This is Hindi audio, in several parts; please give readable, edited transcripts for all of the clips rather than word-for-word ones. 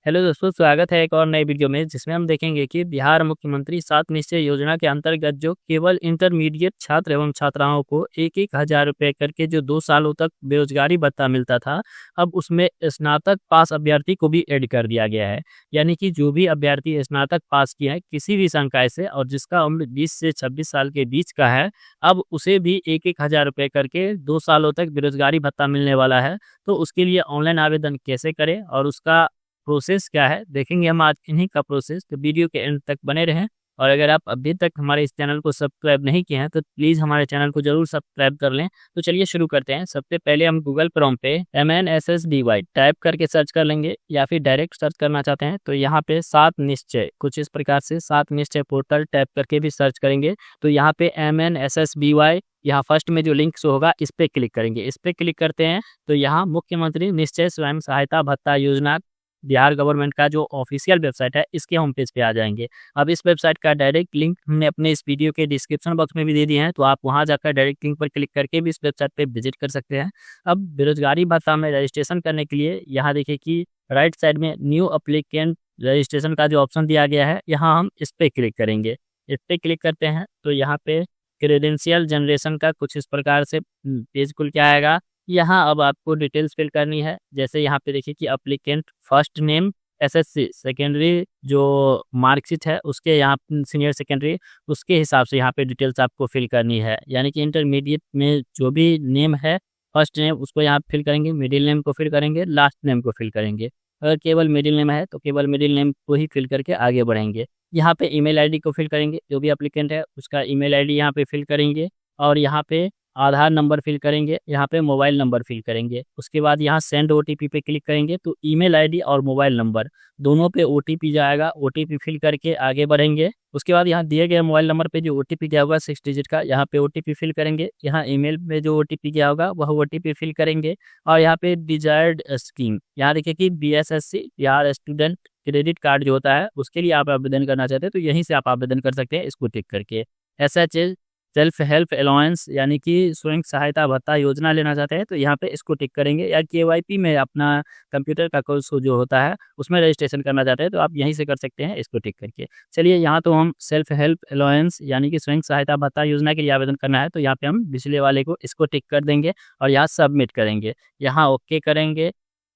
हेलो दोस्तों, स्वागत है एक और नए वीडियो में जिसमें हम देखेंगे कि बिहार मुख्यमंत्री 7 निश्चय योजना के अंतर्गत जो केवल इंटरमीडिएट छात्र एवं छात्राओं को 1-1 हज़ार रुपए करके जो 2 सालों तक बेरोजगारी भत्ता मिलता था, अब उसमें स्नातक पास अभ्यर्थी को भी ऐड कर दिया गया है। यानी कि जो भी अभ्यर्थी स्नातक पास किया है किसी भी संकाय से और जिसका उम्र 20 से 26 साल के बीच का है, अब उसे भी 1-1 हज़ार रुपए करके 2 सालों तक बेरोजगारी भत्ता मिलने वाला है। तो उसके लिए ऑनलाइन आवेदन कैसे करें और उसका प्रोसेस क्या है, देखेंगे हम आज इन्हीं का प्रोसेस। तो वीडियो के एंड तक बने रहें। और अगर आप अभी तक हमारे इस चैनल को सब्सक्राइब नहीं किए हैं तो प्लीज़ हमारे चैनल को जरूर सब्सक्राइब कर लें। तो चलिए शुरू करते हैं। सबसे पहले हम गूगल क्रोम पे MNSSDY टाइप करके सर्च कर लेंगे, या फिर डायरेक्ट सर्च करना चाहते हैं तो यहाँ पे 7 निश्चय कुछ इस प्रकार से 7 निश्चय पोर्टल टाइप करके भी सर्च करेंगे। तो यहाँ पे MNSSBY यहाँ फर्स्ट में जो लिंक शो होगा इस पे क्लिक करेंगे। इस पे क्लिक करते हैं तो यहाँ मुख्यमंत्री निश्चय स्वयं सहायता भत्ता योजना बिहार गवर्नमेंट का जो ऑफिशियल वेबसाइट है इसके होम पेज पे आ जाएंगे। अब इस वेबसाइट का डायरेक्ट लिंक हमने अपने इस वीडियो के डिस्क्रिप्शन बॉक्स में भी दे दिए हैं, तो आप वहां जाकर डायरेक्ट लिंक पर क्लिक करके भी इस वेबसाइट पे विजिट कर सकते हैं। अब बेरोजगारी भत्ता में रजिस्ट्रेशन करने के लिए यहाँ देखिए कि राइट साइड में न्यू अप्लीकेंट रजिस्ट्रेशन का जो ऑप्शन दिया गया है, यहाँ हम इस पे क्लिक करेंगे। इस पे क्लिक करते हैं तो यहाँ पे क्रेडेंशियल जनरेशन का कुछ इस प्रकार से पेज खुल के आएगा। यहाँ अब आपको डिटेल्स फिल करनी है। जैसे यहाँ पे देखिए कि applicant first name, SSC secondary जो मार्कशीट है उसके यहाँ सीनियर सेकेंडरी उसके हिसाब से यहाँ पे डिटेल्स आपको फिल करनी है। यानी कि इंटरमीडिएट में जो भी नेम है फर्स्ट नेम उसको यहाँ फिल करेंगे, मिडिल नेम को फिल करेंगे, लास्ट नेम को फिल करेंगे। अगर केवल मिडिल नेम है तो केवल मिडिल नेम को ही फिल करके आगे बढ़ेंगे। यहाँ पे ईमेल आईडी को फिल करेंगे, जो भी एप्लीकेंट है उसका ईमेल आईडी यहाँ पे फिल करेंगे। और यहाँ पे आधार नंबर फिल करेंगे, यहाँ पे मोबाइल नंबर फिल करेंगे। उसके बाद यहाँ सेंड OTP पे क्लिक करेंगे तो ईमेल आईडी और मोबाइल नंबर दोनों पे OTP जाएगा। OTP फिल करके आगे बढ़ेंगे। उसके बाद यहाँ दिए गए मोबाइल नंबर पे जो OTP गया होगा 6 डिजिट का, यहाँ पे OTP फिल करेंगे। यहाँ ईमेल में जो OTP गया होगा वह OTP फिल करेंगे। और यहाँ पे डिजायर्ड स्कीम, यहाँ देखिए कि BSSC Bihar student credit card जो होता है उसके लिए आप आवेदन करना चाहते हैं तो यहीं से आप आवेदन कर सकते हैं, इसको टिक करके। SHA सेल्फ हेल्प अलाउंस यानी कि स्वयं सहायता भत्ता योजना लेना चाहते हैं तो यहाँ पे इसको टिक करेंगे। या KYP में अपना कंप्यूटर का कोर्स जो होता है उसमें रजिस्ट्रेशन करना चाहते हैं तो आप यहीं से कर सकते हैं, इसको टिक करके। चलिए यहाँ तो हम सेल्फ हेल्प अलाउंस यानी कि स्वयं सहायता भत्ता योजना के लिए आवेदन करना है तो यहाँ पे हम पिछले वाले को इसको टिक कर देंगे और यहाँ सबमिट करेंगे। यहाँ ओके करेंगे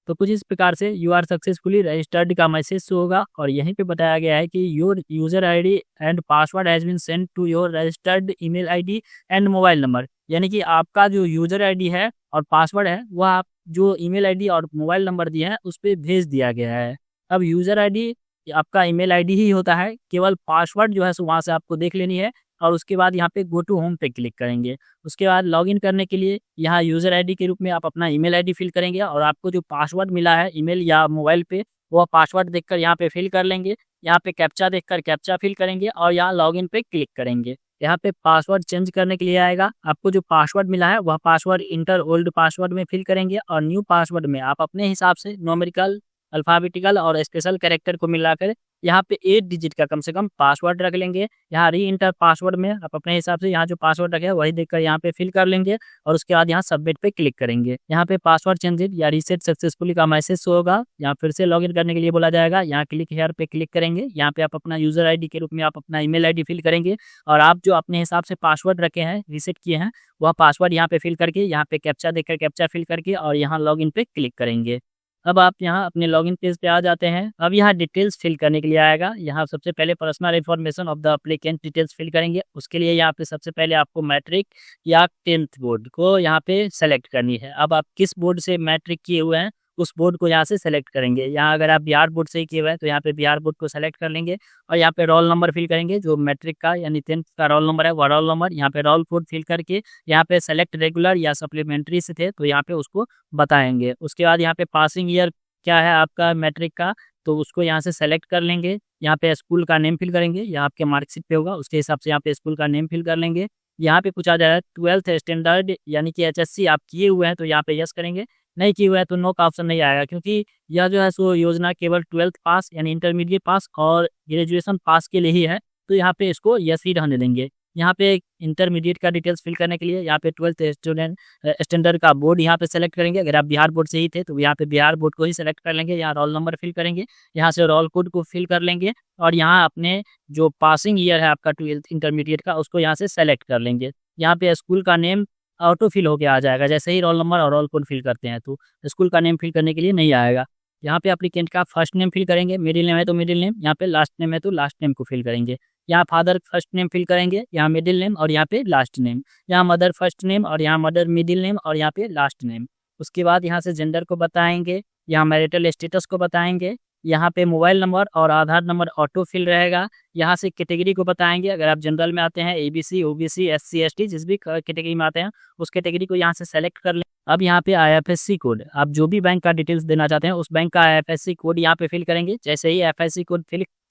तो कुछ इस प्रकार से यू आर सक्सेसफुली रजिस्टर्ड का मैसेज शो होगा। और यहीं पे बताया गया है कि your user ID and password has been send to your registered email ID and mobile number. यानी कि आपका जो यूजर आईडी है और पासवर्ड है वह आप जो ईमेल आईडी और मोबाइल नंबर दिए हैं उस पर भेज दिया गया है। अब यूजर आईडी आपका ईमेल आईडी ही होता है, केवल पासवर्ड जो है सो वहाँ से आपको देख लेनी है। और उसके बाद यहाँ पे गो टू होम पे क्लिक करेंगे। उसके बाद लॉगिन करने के लिए यहाँ यूज़र आईडी के रूप में आप अपना ईमेल आईडी फिल करेंगे और आपको जो पासवर्ड मिला है ईमेल या मोबाइल पे वह पासवर्ड देखकर यहाँ पे फिल कर लेंगे। यहाँ पे कैप्चा देखकर कैप्चा फिल करेंगे और यहाँ लॉगिन पे क्लिक करेंगे। यहाँ पे पासवर्ड चेंज करने के लिए आएगा। आपको जो पासवर्ड मिला है वह पासवर्ड इंटर ओल्ड पासवर्ड में फिल करेंगे और न्यू पासवर्ड में आप अपने हिसाब से न्यूमेरिकल, अल्फाबेटिकल और स्पेशल कैरेक्टर को मिलाकर यहाँ पे 8 डिजिट का कम से कम पासवर्ड रख लेंगे। यहाँ री इंटर पासवर्ड में आप अपने हिसाब से यहाँ जो पासवर्ड रखे वही देखकर यहाँ पे फिल कर लेंगे और उसके बाद यहाँ सबमिट पे क्लिक करेंगे। यहाँ पे पासवर्ड चेंजेड या रीसेट सक्सेसफुली का मैसेज शो होगा। यहाँ फिर से लॉगिन करने के लिए बोला जाएगा। यहाँ क्लिक हेयर पे क्लिक करेंगे। यहाँ पे आप अपना यूजर आईडी के रूप में आप अपना ईमेल आईडी फिल करेंगे और आप जो अपने हिसाब से पासवर्ड रखे हैं, रीसेट किए हैं, वह पासवर्ड यहाँ पे फिल करके यहाँ पे कैप्चा देकर कैप्चा फिल करके और यहाँ लॉगिन पे क्लिक करेंगे। अब आप यहाँ अपने लॉगिन पेज पे आ जाते हैं। अब यहाँ डिटेल्स फिल करने के लिए आएगा। यहाँ सबसे पहले personal information of the applicant details fill करेंगे। उसके लिए यहाँ पे सबसे पहले आपको मैट्रिक या 10th बोर्ड को यहाँ पे सेलेक्ट करनी है। अब आप किस बोर्ड से मैट्रिक किए हुए हैं उस बोर्ड को यहाँ से सेलेक्ट करेंगे। यहाँ अगर आप बिहार बोर्ड से ही किए हुए हैं तो यहाँ पे बिहार बोर्ड को सेलेक्ट कर लेंगे और यहाँ पे रोल नंबर फिल करेंगे। जो मैट्रिक का यानी 10th का रोल नंबर है वह रोल नंबर यहाँ पे रोल कोड फिल करके यहाँ पे सेलेक्ट रेगुलर या सप्लीमेंट्री से थे तो यहाँ पे उसको बताएंगे। उसके बाद यहाँ पे पासिंग ईयर क्या है आपका मैट्रिक का तो उसको यहाँ से सेलेक्ट कर लेंगे। यहाँ पे स्कूल का नेम फिल करेंगे, यहाँ आपके मार्कशीट पे होगा उसके हिसाब से यहाँ पे स्कूल का नेम फिल कर लेंगे। यहाँ पे पूछा जा रहा है 12th स्टैंडर्ड यानी कि HSC आप किए हुए हैं तो यहाँ पे यस करेंगे, नहीं किए हुए हैं तो नो का ऑप्शन नहीं आएगा क्योंकि यह जो है सो योजना केवल 12th पास यानी इंटरमीडिएट पास और ग्रेजुएशन पास के लिए ही है तो यहाँ पे इसको यस ही रहने देंगे। यहाँ पे इंटरमीडिएट का डिटेल्स फिल करने के लिए यहाँ पे 12th स्टूडेंट स्टैंडर्ड का बोर्ड यहाँ पे सेलेक्ट करेंगे। अगर आप बिहार बोर्ड से ही थे तो यहाँ पे बिहार बोर्ड को ही सेलेक्ट कर लेंगे। यहाँ रोल नंबर फिल करेंगे, यहाँ से रोल कोड को फिल कर लेंगे और यहाँ अपने जो पासिंग ईयर है आपका 12th इंटरमीडिएट का उसको यहाँ से सेलेक्ट कर लेंगे। यहाँ पे स्कूल का नेम ऑटो फिल होके आ जाएगा, जैसे ही रोल नंबर और रोल कोड फिल करते हैं तो स्कूल का नेम फिल करने के लिए नहीं आएगा। यहाँ पे एप्लीकेंट का फर्स्ट नेम फिल करेंगे, मिडिल नेम है तो मिडिल नेम, यहाँ पे लास्ट नेम है तो लास्ट नेम को फिल करेंगे। यहाँ फादर फर्स्ट नेम फिल करेंगे, यहाँ मिडिल नेम और यहाँ पे लास्ट नेम, यहाँ मदर फर्स्ट नेम और यहाँ मदर मिडिल नेम और यहाँ पे लास्ट नेम। उसके बाद यहाँ से जेंडर को बताएंगे, यहाँ मैरिटल स्टेटस को बताएंगे, यहाँ पे मोबाइल नंबर और आधार नंबर ऑटो फिल रहेगा। यहाँ से कैटेगरी को बताएंगे, अगर आप जनरल में आते हैं ABC OBC SC ST जिस भी कैटेगरी में आते हैं उस कैटेगरी को यहाँ से सेलेक्ट कर लें। अब यहाँ पे IFSC कोड, आप जो भी बैंक का डिटेल्स देना चाहते हैं उस बैंक का IFSC कोड यहाँ पे फिल करेंगे। जैसे ही IFSC कोड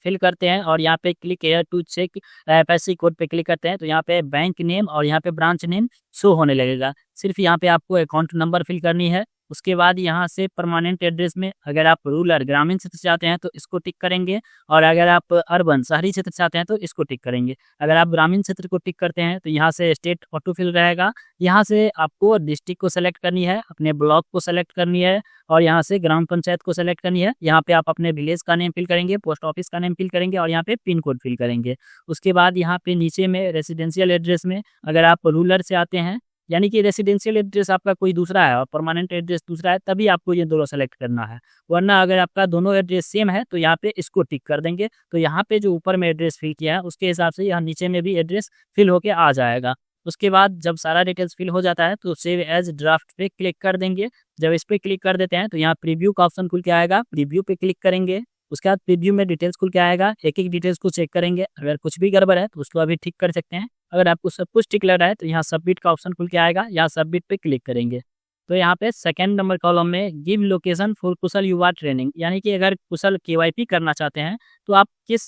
फिल करते हैं और यहाँ पे click here to check IFSC code पे क्लिक करते हैं तो यहाँ पे बैंक नेम और यहाँ पे ब्रांच नेम शो होने लगेगा। सिर्फ यहाँ पे आपको अकाउंट नंबर फिल करनी है। उसके बाद यहाँ से परमानेंट एड्रेस में अगर आप रूरल ग्रामीण क्षेत्र से आते हैं तो इसको टिक करेंगे और अगर आप अर्बन शहरी क्षेत्र से आते हैं तो इसको टिक करेंगे। अगर आप ग्रामीण क्षेत्र को टिक करते हैं तो यहाँ से स्टेट ऑटो फिल रहेगा। यहाँ से आपको डिस्ट्रिक्ट को सेलेक्ट करनी है, अपने ब्लॉक को सेलेक्ट करनी है और यहाँ से ग्राम पंचायत को सेलेक्ट करनी है। यहाँ पे आप अपने विलेज का नेम फिल करेंगे, पोस्ट ऑफिस का नेम फिल करेंगे और यहाँ पे पिन कोड फिल करेंगे। उसके बाद यहाँ पे नीचे में रेसिडेंशियल एड्रेस में अगर आप रूरल से आते हैं यानी कि रेसिडेंशियल एड्रेस आपका कोई दूसरा है और परमानेंट एड्रेस दूसरा है तभी आपको ये दोनों सेलेक्ट करना है, वरना अगर आपका दोनों एड्रेस सेम है तो यहाँ पे इसको टिक कर देंगे। तो यहाँ पे जो ऊपर में एड्रेस फिल किया है उसके हिसाब से यहाँ नीचे में भी एड्रेस फिल होके आ जाएगा। उसके बाद जब सारा डिटेल्स फिल हो जाता है तो सेव एज ड्राफ्ट पे क्लिक कर देंगे। जब इस पे क्लिक कर देते हैं तो यहाँ प्रीव्यू का ऑप्शन खुल के आएगा, प्रीव्यू पे क्लिक करेंगे। उसके बाद प्रीव्यू में डिटेल्स खुल के आएगा, एक एक डिटेल्स को चेक करेंगे, अगर कुछ भी गड़बड़ है तो उसको अभी ठीक कर सकते हैं। अगर आपको सब कुछ ठीक लग रहा है तो यहाँ सबमिट का ऑप्शन खुल के आएगा, यहाँ सबमिट पे क्लिक करेंगे। तो यहाँ पे सेकंड नंबर कॉलम में गिव लोकेशन फॉर कुशल युवा ट्रेनिंग, यानी कि अगर कुशल KYP करना चाहते हैं तो आप किस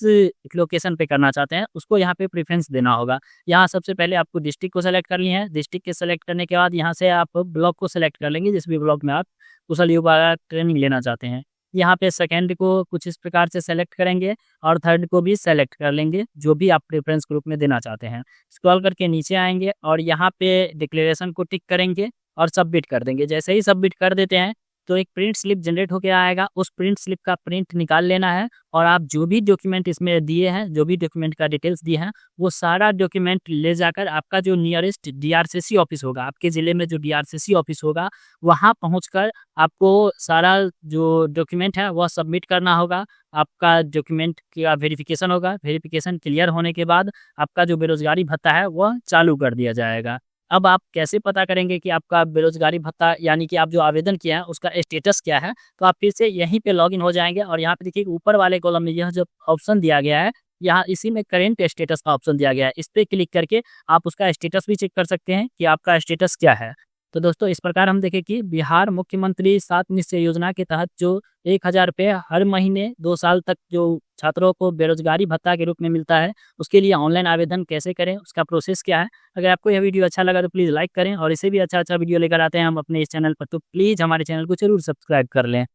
लोकेशन पे करना चाहते हैं उसको यहाँ पे प्रेफरेंस देना होगा। यहाँ सबसे पहले आपको डिस्ट्रिक्ट को सेलेक्ट करनी है, डिस्ट्रिक्ट के सेलेक्ट करने के बाद यहाँ से आप ब्लॉक को सेलेक्ट कर लेंगे जिस भी ब्लॉक में आप कुशल युवा ट्रेनिंग लेना चाहते हैं। यहाँ पे सेकंड को कुछ इस प्रकार से सेलेक्ट करेंगे और थर्ड को भी सेलेक्ट कर लेंगे जो भी आप प्रेफरेंस ग्रुप में देना चाहते हैं। स्क्रॉल करके नीचे आएंगे और यहाँ पे डिक्लेरेशन को टिक करेंगे और सबमिट कर देंगे। जैसे ही सबमिट कर देते हैं तो एक प्रिंट स्लिप जनरेट होकर आएगा, उस प्रिंट स्लिप का प्रिंट निकाल लेना है और आप जो भी डॉक्यूमेंट इसमें दिए हैं, जो भी डॉक्यूमेंट का डिटेल्स दिए हैं वो सारा डॉक्यूमेंट ले जाकर आपका जो नियरेस्ट DRCC ऑफिस होगा, आपके ज़िले में जो DRCC ऑफिस होगा वहाँ पहुँचकर आपको सारा जो डॉक्यूमेंट है वह सबमिट करना होगा। आपका डॉक्यूमेंट का वेरिफिकेशन होगा, वेरिफिकेशन क्लियर होने के बाद आपका जो बेरोजगारी भत्ता है वह चालू कर दिया जाएगा। अब आप कैसे पता करेंगे कि आपका बेरोजगारी भत्ता यानी कि आप जो आवेदन किया है उसका स्टेटस क्या है, तो आप फिर से यहीं पे लॉगिन हो जाएंगे और यहाँ पे देखिए ऊपर वाले कॉलम में यह जो ऑप्शन दिया गया है यहाँ इसी में करेंट स्टेटस का ऑप्शन दिया गया है, इस पे क्लिक करके आप उसका स्टेटस भी चेक कर सकते हैं कि आपका स्टेटस क्या है। तो दोस्तों इस प्रकार हम देखें कि बिहार मुख्यमंत्री 7 निश्चय योजना के तहत जो 1000 रुपये हर महीने 2 साल तक जो छात्रों को बेरोजगारी भत्ता के रूप में मिलता है उसके लिए ऑनलाइन आवेदन कैसे करें, उसका प्रोसेस क्या है। अगर आपको यह वीडियो अच्छा लगा तो प्लीज़ लाइक करें और इसे भी अच्छा वीडियो लेकर आते हैं हम अपने इस चैनल पर, तो प्लीज़ हमारे चैनल को जरूर सब्सक्राइब कर लें।